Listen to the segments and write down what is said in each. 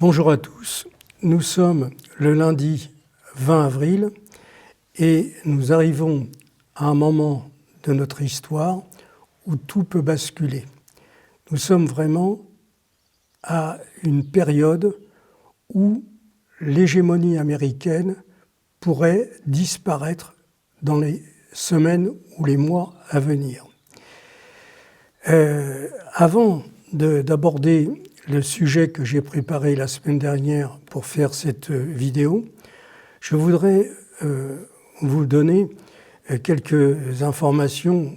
Bonjour à tous, nous sommes le lundi 20 avril et nous arrivons à un moment de notre histoire où tout peut basculer. Nous sommes vraiment à une période où l'hégémonie américaine pourrait disparaître dans les semaines ou les mois à venir. Avant d'aborder le sujet que j'ai préparé la semaine dernière pour faire cette vidéo, je voudrais vous donner quelques informations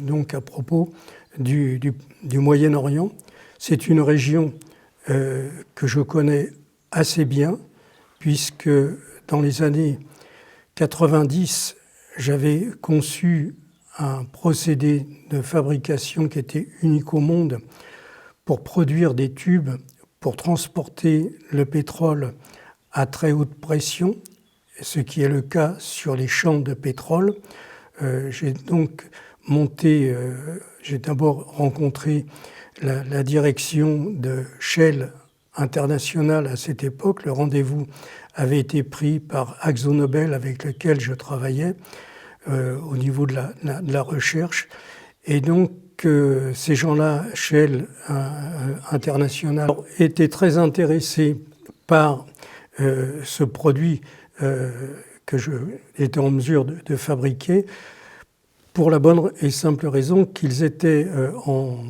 donc à propos du Moyen-Orient. C'est une région que je connais assez bien, puisque dans les années 90, j'avais conçu un procédé de fabrication qui était unique au monde pour produire des tubes pour transporter le pétrole à très haute pression, ce qui est le cas sur les champs de pétrole. J'ai donc monté, j'ai d'abord rencontré la direction de Shell International à cette époque. Le rendez-vous avait été pris par AkzoNobel avec lequel je travaillais au niveau de la recherche. Et donc, ces gens-là, Shell International, étaient très intéressés par ce produit que j'étais en mesure de fabriquer pour la bonne et simple raison qu'ils étaient en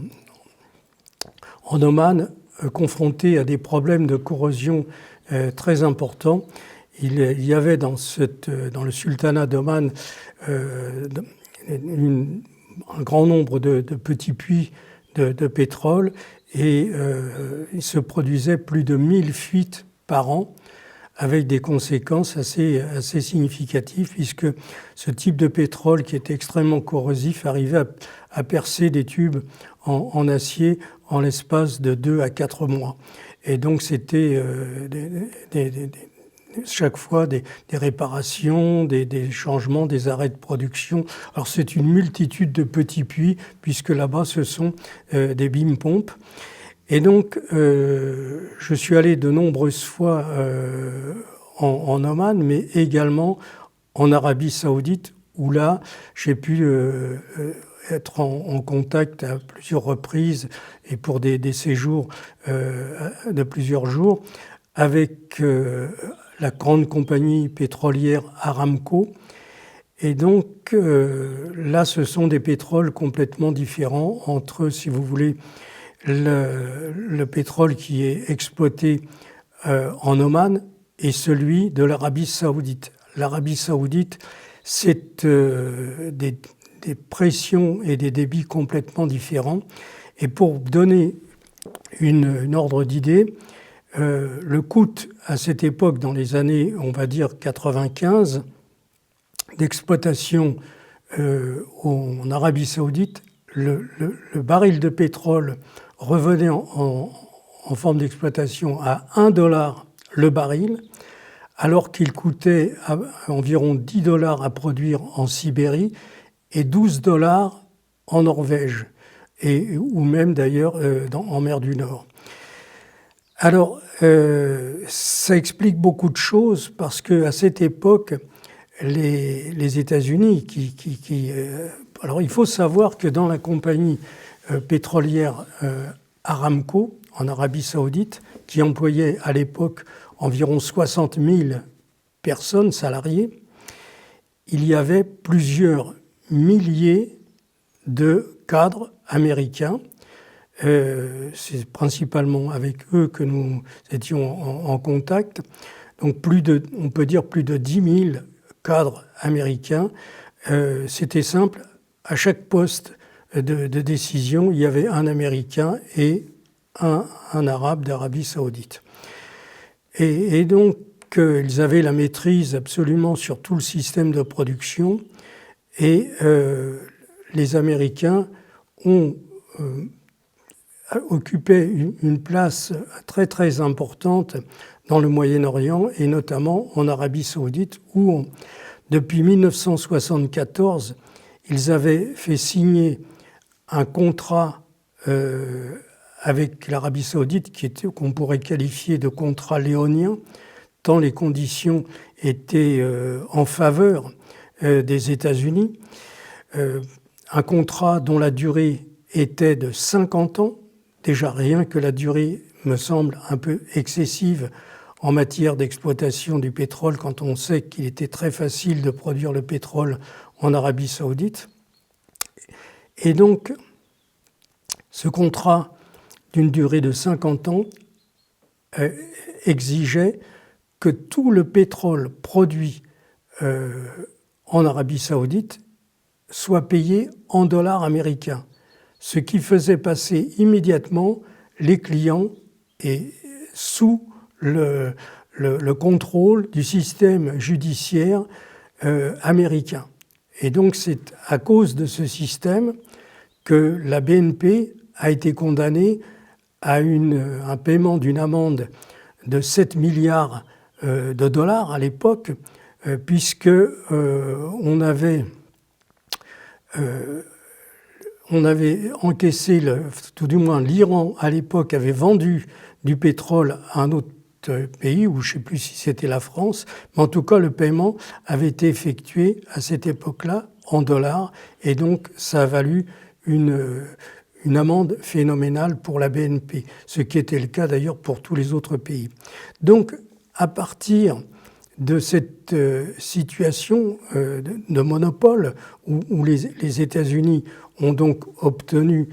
Oman confrontés à des problèmes de corrosion très importants. Il y avait dans le sultanat d'Oman un grand nombre de petits puits de pétrole et il se produisait plus de 1000 fuites par an avec des conséquences assez significatives puisque ce type de pétrole qui est extrêmement corrosif arrivait à percer des tubes en acier en l'espace de 2 à 4 mois. Et donc c'était chaque fois des réparations, des changements, des arrêts de production. Alors c'est une multitude de petits puits, puisque là-bas ce sont des bim-pompes. Et donc je suis allé de nombreuses fois en Oman, mais également en Arabie Saoudite, où là j'ai pu être en contact à plusieurs reprises et pour des séjours de plusieurs jours avec la grande compagnie pétrolière Aramco. Et donc là, ce sont des pétroles complètement différents entre, si vous voulez, le pétrole qui est exploité en Oman et celui de l'Arabie Saoudite. L'Arabie Saoudite, c'est des pressions et des débits complètement différents. Et pour donner une ordre d'idée, le coût à cette époque, dans les années, on va dire 95, d'exploitation en Arabie Saoudite, le baril de pétrole revenait en forme d'exploitation à $1 le baril, alors qu'il coûtait environ $10 à produire en Sibérie et $12 en Norvège, ou même d'ailleurs en mer du Nord. Alors, ça explique beaucoup de choses parce qu'à cette époque, les États-Unis, alors il faut savoir que dans la compagnie pétrolière Aramco, en Arabie Saoudite, qui employait à l'époque environ 60 000 personnes salariées, il y avait plusieurs milliers de cadres américains. C'est principalement avec eux que nous étions en contact. Donc on peut dire plus de 10 000 cadres américains. C'était simple, à chaque poste de décision, il y avait un Américain et un Arabe d'Arabie Saoudite. Et donc, ils avaient la maîtrise absolument sur tout le système de production et les Américains ont occupé une place très très importante dans le Moyen-Orient et notamment en Arabie Saoudite où depuis 1974 ils avaient fait signer un contrat avec l'Arabie saoudite qu'on pourrait qualifier de contrat léonien, tant les conditions étaient en faveur des États-Unis. Un contrat dont la durée était de 50 ans. Déjà rien que la durée me semble un peu excessive en matière d'exploitation du pétrole quand on sait qu'il était très facile de produire le pétrole en Arabie saoudite. Et donc, ce contrat d'une durée de 50 ans exigeait que tout le pétrole produit en Arabie saoudite soit payé en dollars américains, ce qui faisait passer immédiatement les clients sous le contrôle du système judiciaire américain. Et donc c'est à cause de ce système que la BNP a été condamnée à un paiement d'une amende de 7 milliards de dollars à l'époque, puisque on avait encaissé, tout du moins l'Iran à l'époque avait vendu du pétrole à un autre pays, ou je ne sais plus si c'était la France, mais en tout cas le paiement avait été effectué à cette époque-là en dollars, et donc ça a valu une amende phénoménale pour la BNP, ce qui était le cas d'ailleurs pour tous les autres pays. Donc à partir de cette situation de monopole où les États-Unis ont donc obtenu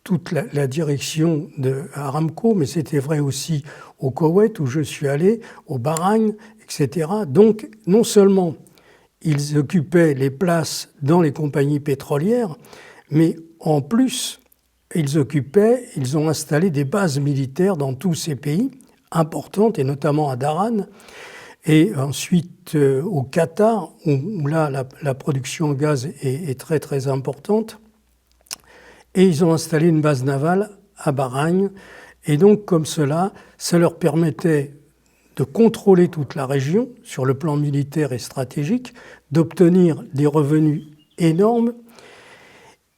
toute la direction de Aramco, mais c'était vrai aussi au Koweït où je suis allé, au Bahreïn, etc. Donc non seulement ils occupaient les places dans les compagnies pétrolières, mais en plus ils ont installé des bases militaires dans tous ces pays importantes, et notamment à Daran, et ensuite au Qatar, où là la production en gaz est très très importante. Et ils ont installé une base navale à Bahreïn. Et donc comme cela, ça leur permettait de contrôler toute la région sur le plan militaire et stratégique, d'obtenir des revenus énormes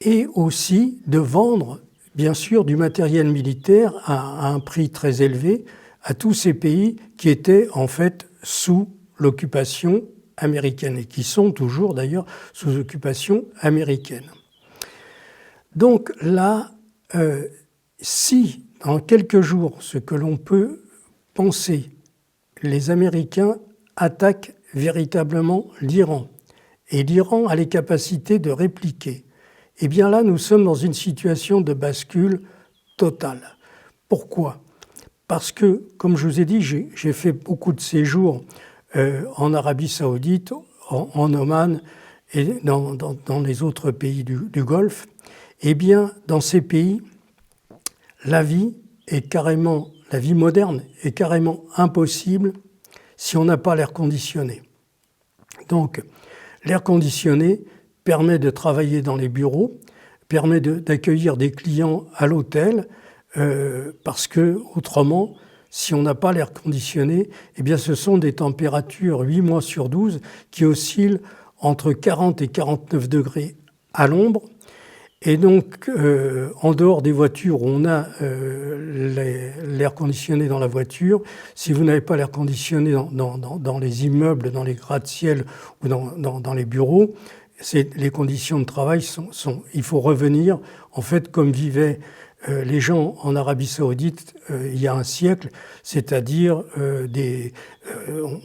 et aussi de vendre, bien sûr, du matériel militaire à un prix très élevé à tous ces pays qui étaient en fait sous l'occupation américaine et qui sont toujours d'ailleurs sous occupation américaine. Donc là, si dans quelques jours, ce que l'on peut penser, les Américains attaquent véritablement l'Iran et l'Iran a les capacités de répliquer, eh bien là, nous sommes dans une situation de bascule totale. Pourquoi ? Parce que, comme je vous ai dit, j'ai fait beaucoup de séjours en Arabie saoudite, en Oman et dans les autres pays du Golfe. Eh bien, dans ces pays, la vie moderne est carrément impossible si on n'a pas l'air conditionné. Donc, l'air conditionné permet de travailler dans les bureaux, permet d'accueillir des clients à l'hôtel, parce que autrement, si on n'a pas l'air conditionné, eh bien ce sont des températures 8 mois sur 12 qui oscillent entre 40 et 49 degrés à l'ombre. Et donc, en dehors des voitures où on a l'air conditionné dans la voiture, si vous n'avez pas l'air conditionné dans les immeubles, dans les gratte-ciel ou dans les bureaux, les conditions de travail il faut revenir, en fait, comme vivaient les gens en Arabie saoudite il y a un siècle, c'est-à-dire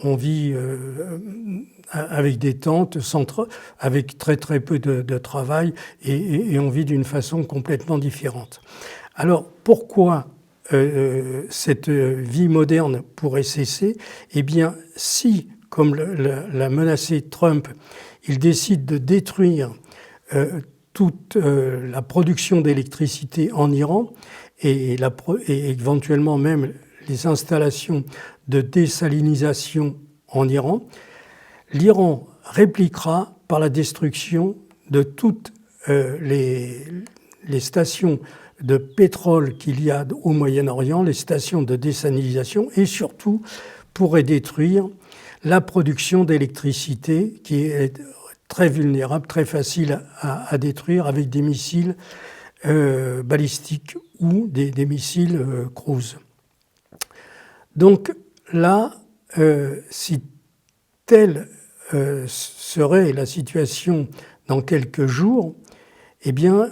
on vit avec des tentes, avec très très peu de travail et on vit d'une façon complètement différente. Alors pourquoi cette vie moderne pourrait cesser ? Eh bien si, comme l'a menacé Trump, il décide de détruire toute la production d'électricité en Iran et éventuellement même les installations de désalinisation en Iran, l'Iran répliquera par la destruction de toutes les stations de pétrole qu'il y a au Moyen-Orient, les stations de désalinisation, et surtout pourrait détruire la production d'électricité qui est très vulnérable, très facile à détruire avec des missiles balistiques ou des missiles cruise. Donc là, si telle serait la situation dans quelques jours, eh bien,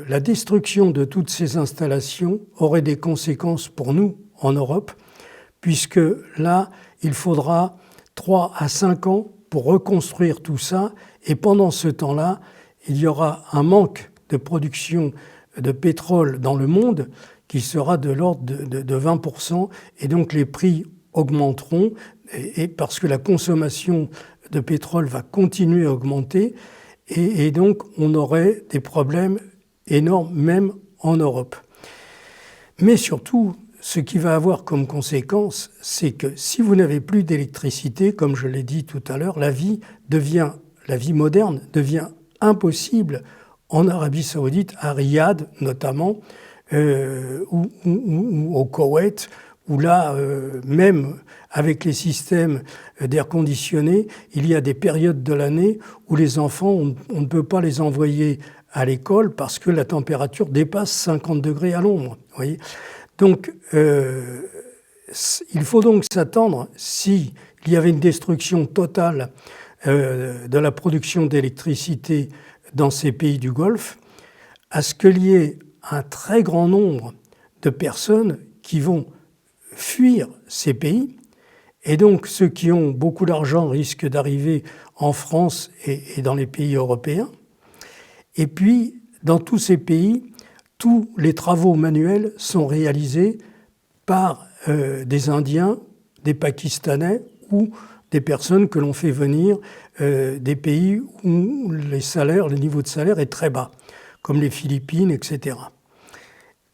la destruction de toutes ces installations aurait des conséquences pour nous en Europe, puisque là, il faudra 3 à 5 ans pour reconstruire tout ça, et pendant ce temps-là, il y aura un manque de production de pétrole dans le monde qui sera de l'ordre de 20%, et donc les prix augmenteront, et parce que la consommation de pétrole va continuer à augmenter, et donc on aurait des problèmes énormes même en Europe. Mais surtout, ce qui va avoir comme conséquence, c'est que si vous n'avez plus d'électricité, comme je l'ai dit tout à l'heure, la vie moderne devient impossible en Arabie Saoudite, à Riyad notamment, ou au Koweït, où là, même avec les systèmes d'air conditionné, il y a des périodes de l'année où les enfants, on ne peut pas les envoyer à l'école parce que la température dépasse 50 degrés à l'ombre. Vous voyez ? Donc, il faut donc s'attendre, s'il y avait une destruction totale de la production d'électricité dans ces pays du Golfe, à ce qu'il y ait un très grand nombre de personnes qui vont fuir ces pays. Et donc, ceux qui ont beaucoup d'argent risquent d'arriver en France et dans les pays européens. Et puis, dans tous ces pays, tous les travaux manuels sont réalisés par des Indiens, des Pakistanais ou des personnes que l'on fait venir des pays où le niveau de salaire est très bas, comme les Philippines, etc.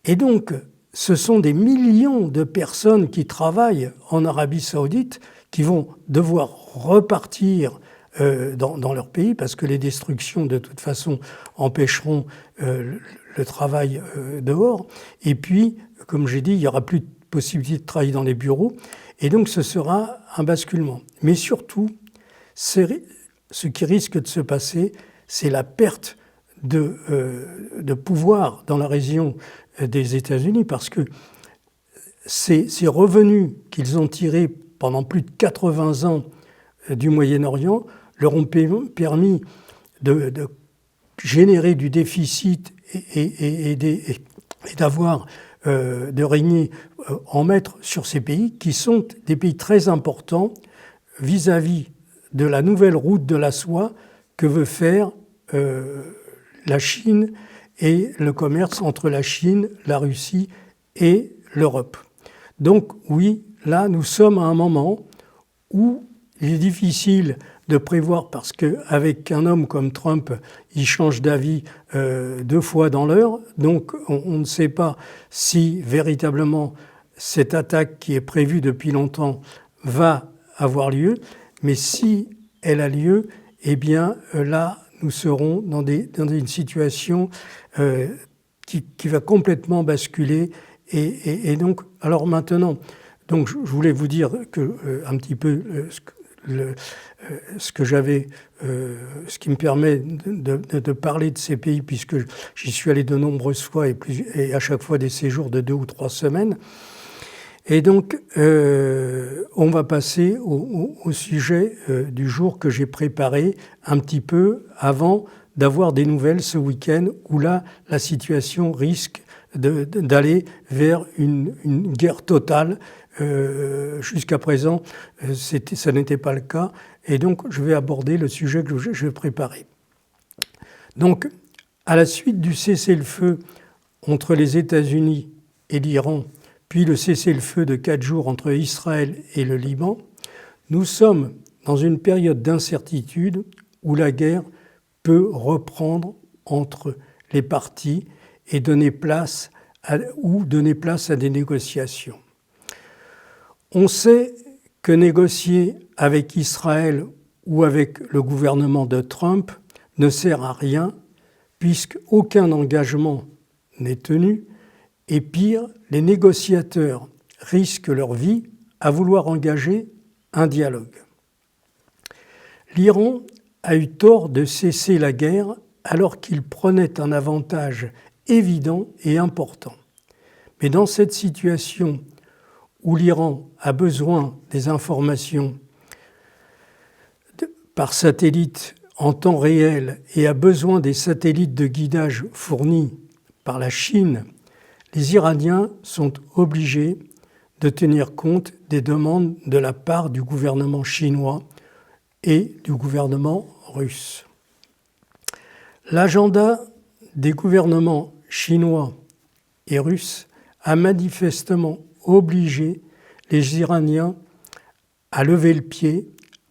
Et donc, ce sont des millions de personnes qui travaillent en Arabie Saoudite qui vont devoir repartir dans leur pays parce que les destructions, de toute façon, empêcheront le travail dehors. Et puis, comme j'ai dit, il n'y aura plus de possibilité de travailler dans les bureaux. Et donc, ce sera un basculement. Mais surtout, ce qui risque de se passer, c'est la perte de pouvoir dans la région des États-Unis, parce que ces revenus qu'ils ont tirés pendant plus de 80 ans du Moyen-Orient leur ont permis de générer du déficit et d'avoir, de régner en maître sur ces pays qui sont des pays très importants vis-à-vis de la nouvelle route de la soie que veut faire la Chine et le commerce entre la Chine, la Russie et l'Europe. Donc oui, là nous sommes à un moment où il est difficile de prévoir, parce qu'avec un homme comme Trump, il change d'avis 2 fois dans l'heure, donc on ne sait pas si véritablement cette attaque qui est prévue depuis longtemps va avoir lieu, mais si elle a lieu, eh bien là nous serons dans une situation qui va complètement basculer, et donc, alors maintenant, donc je voulais vous dire que un petit peu ce que j'avais, ce qui me permet de parler de ces pays, puisque j'y suis allé de nombreuses fois et à chaque fois des séjours de 2 ou 3 semaines. Et donc, on va passer au sujet du jour que j'ai préparé un petit peu avant d'avoir des nouvelles ce week-end, où là, la situation risque d'aller vers une guerre totale. Jusqu'à présent, ça n'était pas le cas. Et donc, je vais aborder le sujet que je vais préparer. Donc, à la suite du cessez-le-feu entre les États-Unis et l'Iran, puis le cessez-le-feu de 4 jours entre Israël et le Liban, nous sommes dans une période d'incertitude où la guerre peut reprendre entre les parties et donner place à des négociations. On sait que négocier avec Israël ou avec le gouvernement de Trump ne sert à rien, puisqu'aucun engagement n'est tenu, et pire, les négociateurs risquent leur vie à vouloir engager un dialogue. L'Iran a eu tort de cesser la guerre alors qu'il prenait un avantage évident et important. Mais dans cette situation où l'Iran a besoin des informations par satellite en temps réel et a besoin des satellites de guidage fournis par la Chine, les Iraniens sont obligés de tenir compte des demandes de la part du gouvernement chinois et du gouvernement russe. L'agenda des gouvernements chinois et russes a manifestement obligé les Iraniens à lever le pied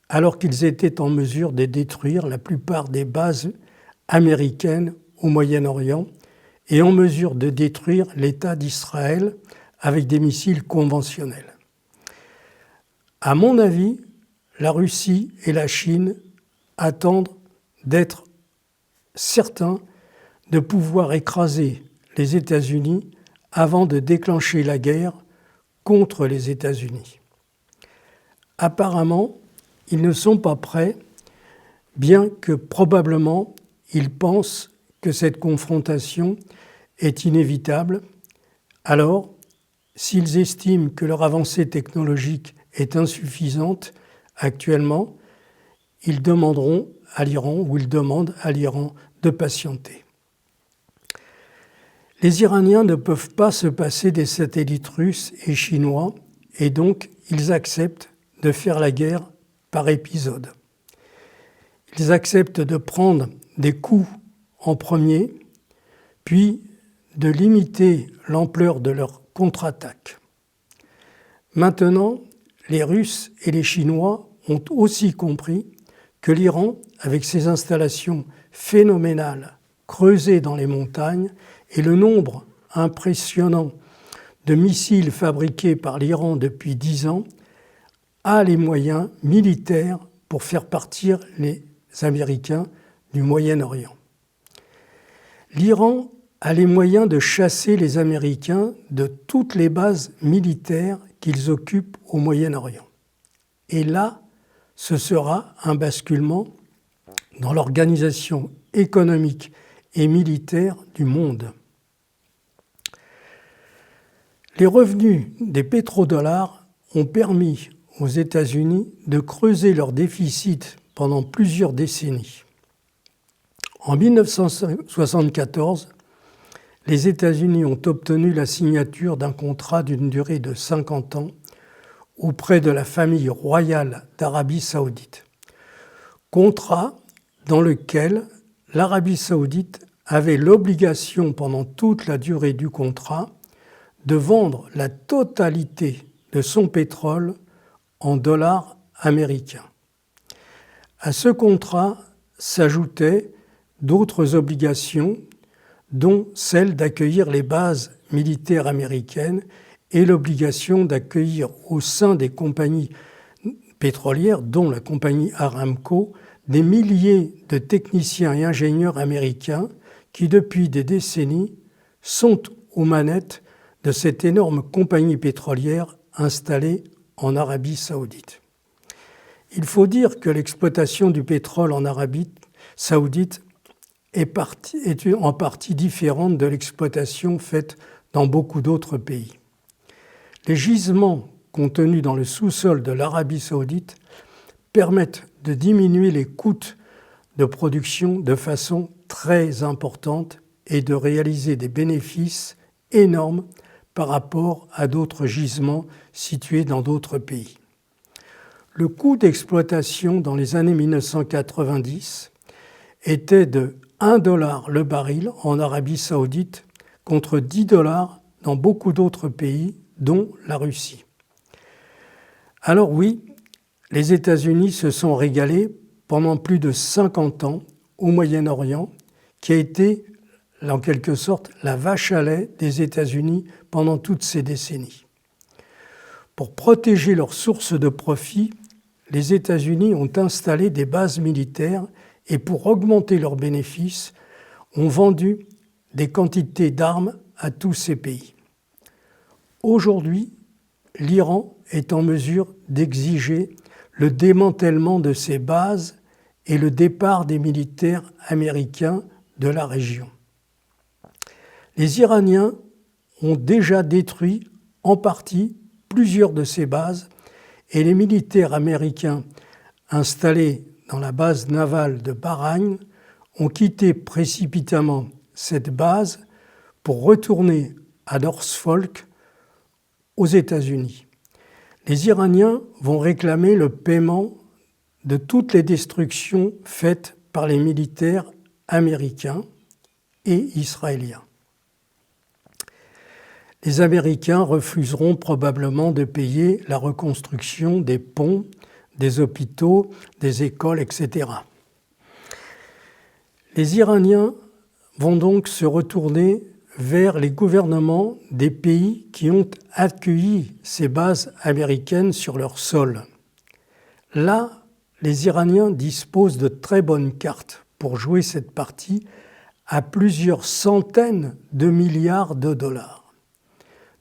alors qu'ils étaient en mesure de détruire la plupart des bases américaines au Moyen-Orient et en mesure de détruire l'État d'Israël avec des missiles conventionnels. À mon avis, la Russie et la Chine attendent d'être certains de pouvoir écraser les États-Unis avant de déclencher la guerre contre les États-Unis. Apparemment, ils ne sont pas prêts, bien que probablement ils pensent que cette confrontation est inévitable. Alors, s'ils estiment que leur avancée technologique est insuffisante actuellement, ils demanderont à l'Iran ou ils demandent à l'Iran de patienter. Les Iraniens ne peuvent pas se passer des satellites russes et chinois et donc ils acceptent de faire la guerre par épisode. Ils acceptent de prendre des coups en premier, puis de limiter l'ampleur de leur contre-attaque. Maintenant, les Russes et les Chinois ont aussi compris que l'Iran, avec ses installations phénoménales creusées dans les montagnes et le nombre impressionnant de missiles fabriqués par l'Iran depuis 10 ans, a les moyens militaires pour faire partir les Américains du Moyen-Orient. L'Iran a les moyens de chasser les Américains de toutes les bases militaires qu'ils occupent au Moyen-Orient. Et là, ce sera un basculement dans l'organisation économique et militaire du monde. Les revenus des pétrodollars ont permis aux États-Unis de creuser leur déficit pendant plusieurs décennies. En 1974, les États-Unis ont obtenu la signature d'un contrat d'une durée de 50 ans auprès de la famille royale d'Arabie saoudite. Contrat dans lequel l'Arabie saoudite avait l'obligation pendant toute la durée du contrat de vendre la totalité de son pétrole en dollars américains. À ce contrat s'ajoutaient d'autres obligations, dont celle d'accueillir les bases militaires américaines et l'obligation d'accueillir au sein des compagnies pétrolières, dont la compagnie Aramco, des milliers de techniciens et ingénieurs américains qui, depuis des décennies, sont aux manettes de cette énorme compagnie pétrolière installée en Arabie saoudite. Il faut dire que l'exploitation du pétrole en Arabie saoudite est en partie différente de l'exploitation faite dans beaucoup d'autres pays. Les gisements contenus dans le sous-sol de l'Arabie saoudite permettent de diminuer les coûts de production de façon très importante et de réaliser des bénéfices énormes par rapport à d'autres gisements situés dans d'autres pays. Le coût d'exploitation dans les années 1990 était de 1 $ le baril en Arabie saoudite contre 10 $ dans beaucoup d'autres pays, dont la Russie. Alors oui, les États-Unis se sont régalés pendant plus de 50 ans au Moyen-Orient, qui a été en quelque sorte la vache à lait des États-Unis pendant toutes ces décennies. Pour protéger leurs sources de profit, les États-Unis ont installé des bases militaires et pour augmenter leurs bénéfices, ont vendu des quantités d'armes à tous ces pays. Aujourd'hui, l'Iran est en mesure d'exiger le démantèlement de ces bases et le départ des militaires américains de la région. Les Iraniens ont déjà détruit en partie plusieurs de ces bases et les militaires américains installés dans la base navale de Bahreïn ont quitté précipitamment cette base pour retourner à Norfolk aux États-Unis. Les Iraniens vont réclamer le paiement de toutes les destructions faites par les militaires américains et israéliens. Les Américains refuseront probablement de payer la reconstruction des ponts, des hôpitaux, des écoles, etc. Les Iraniens vont donc se retourner vers les gouvernements des pays qui ont accueilli ces bases américaines sur leur sol. Là, les Iraniens disposent de très bonnes cartes pour jouer cette partie à plusieurs centaines de milliards de dollars,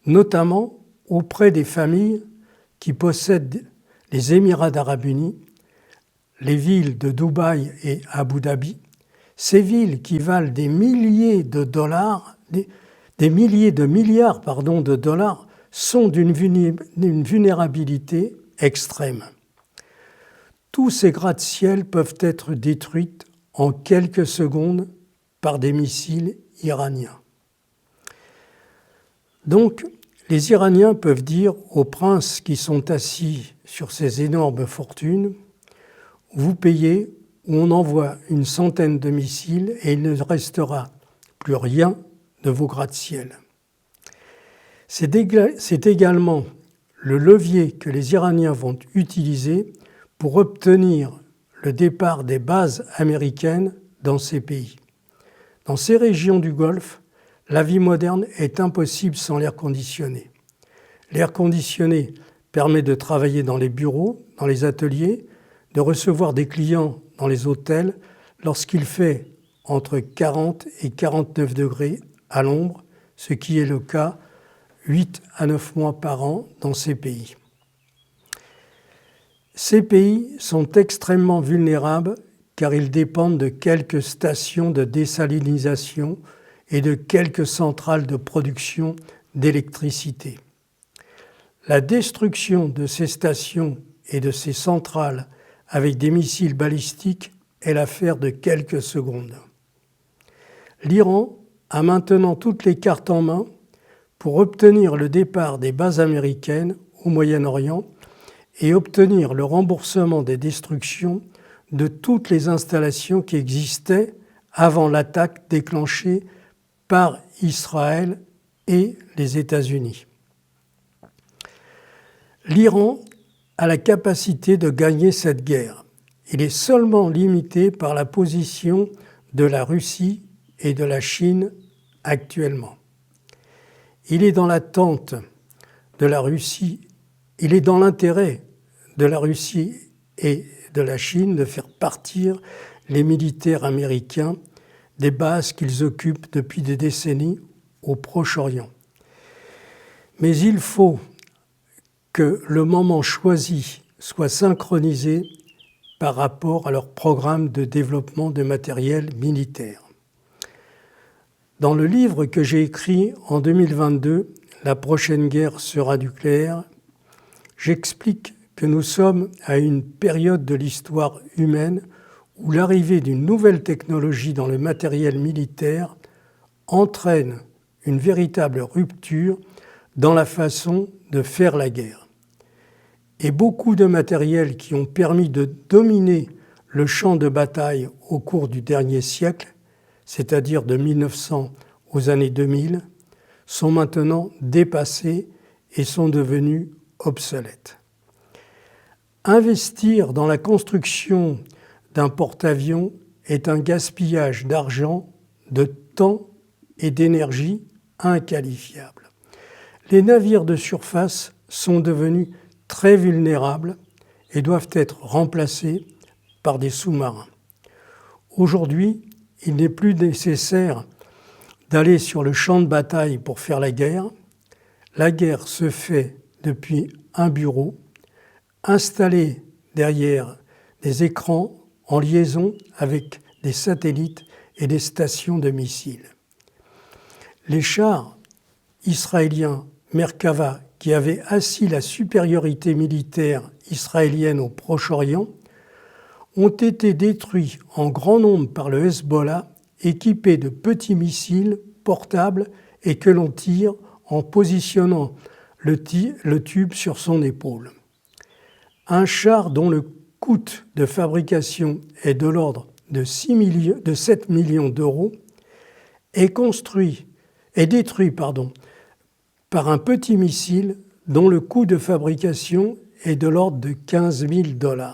notamment auprès des familles qui possèdent les Émirats arabes unis, les villes de Dubaï et Abu Dhabi, ces villes qui valent des milliers de dollars, des milliers de milliards de dollars, sont d'une vulnérabilité extrême. Tous ces gratte-ciel peuvent être détruits en quelques secondes par des missiles iraniens. Donc, les Iraniens peuvent dire aux princes qui sont assis sur ces énormes fortunes « Vous payez ou on envoie une centaine de missiles et il ne restera plus rien de vos gratte-ciel. » C'est également le levier que les Iraniens vont utiliser pour obtenir le départ des bases américaines dans ces pays. Dans ces régions du Golfe, la vie moderne est impossible sans l'air conditionné. L'air conditionné permet de travailler dans les bureaux, dans les ateliers, de recevoir des clients dans les hôtels lorsqu'il fait entre 40 et 49 degrés à l'ombre, ce qui est le cas 8 à 9 mois par an dans ces pays. Ces pays sont extrêmement vulnérables car ils dépendent de quelques stations de désalinisation et de quelques centrales de production d'électricité. La destruction de ces stations et de ces centrales avec des missiles balistiques est l'affaire de quelques secondes. L'Iran a maintenant toutes les cartes en main pour obtenir le départ des bases américaines au Moyen-Orient et obtenir le remboursement des destructions de toutes les installations qui existaient avant l'attaque déclenchée par Israël et les États-Unis. L'Iran a la capacité de gagner cette guerre. Il est seulement limité par la position de la Russie et de la Chine actuellement. Il est dans l'attente de la Russie, il est dans l'intérêt de la Russie et de la Chine de faire partir les militaires américains des bases qu'ils occupent depuis des décennies au Proche-Orient. Mais il faut que le moment choisi soit synchronisé par rapport à leur programme de développement de matériel militaire. Dans le livre que j'ai écrit en 2022, « La prochaine guerre sera nucléaire », j'explique que nous sommes à une période de l'histoire humaine où l'arrivée d'une nouvelle technologie dans le matériel militaire entraîne une véritable rupture dans la façon de faire la guerre. Et beaucoup de matériels qui ont permis de dominer le champ de bataille au cours du dernier siècle, c'est-à-dire de 1900 aux années 2000, sont maintenant dépassés et sont devenus obsolètes. Investir dans la construction d'un porte-avions est un gaspillage d'argent, de temps et d'énergie inqualifiable. Les navires de surface sont devenus très vulnérables et doivent être remplacés par des sous-marins. Aujourd'hui, il n'est plus nécessaire d'aller sur le champ de bataille pour faire la guerre. La guerre se fait depuis un bureau, installé derrière des écrans en liaison avec des satellites et des stations de missiles. Les chars israéliens Merkava, qui avaient assis la supériorité militaire israélienne au Proche-Orient, ont été détruits en grand nombre par le Hezbollah, équipés de petits missiles portables et que l'on tire en positionnant le tube sur son épaule. Un char dont le coût de fabrication est de l'ordre de 7 millions d'euros est détruit par un petit missile dont le coût de fabrication est de l'ordre de 15 000 $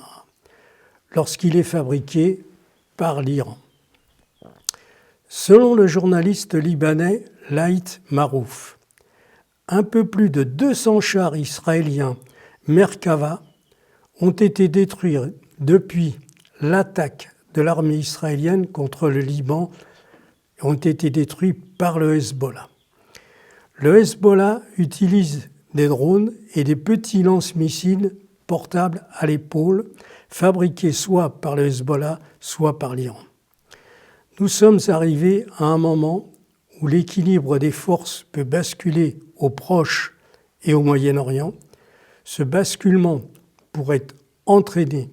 lorsqu'il est fabriqué par l'Iran. Selon le journaliste libanais Laït Marouf, un peu plus de 200 chars israéliens Merkava ont été détruits depuis l'attaque de l'armée israélienne contre le Liban, ont été détruits par le Hezbollah. Le Hezbollah utilise des drones et des petits lance-missiles portables à l'épaule, fabriqués soit par le Hezbollah, soit par l'Iran. Nous sommes arrivés à un moment où l'équilibre des forces peut basculer au Proche et au Moyen-Orient. Ce basculement pourrait entraîner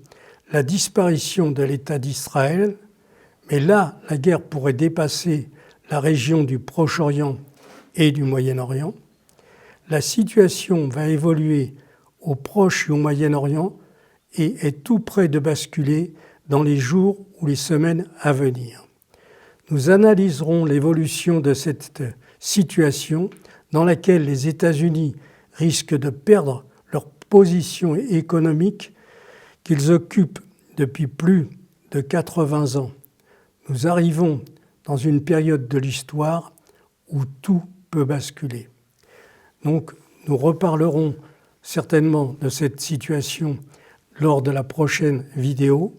la disparition de l'État d'Israël, mais là, la guerre pourrait dépasser la région du Proche-Orient et du Moyen-Orient. La situation va évoluer au Proche et au Moyen-Orient et est tout près de basculer dans les jours ou les semaines à venir. Nous analyserons l'évolution de cette situation dans laquelle les États-Unis risquent de perdre leur position économique qu'ils occupent depuis plus de 80 ans. Nous arrivons dans une période de l'histoire où tout peut basculer. Donc, nous reparlerons certainement de cette situation lors de la prochaine vidéo.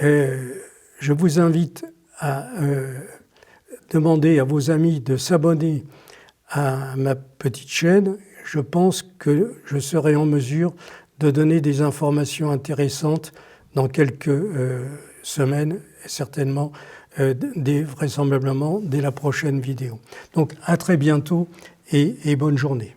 Je vous invite à demander à vos amis de s'abonner à ma petite chaîne. Je pense que je serai en mesure de donner des informations intéressantes dans quelques semaines, et certainement, vraisemblablement, dès la prochaine vidéo. Donc, à très bientôt et bonne journée.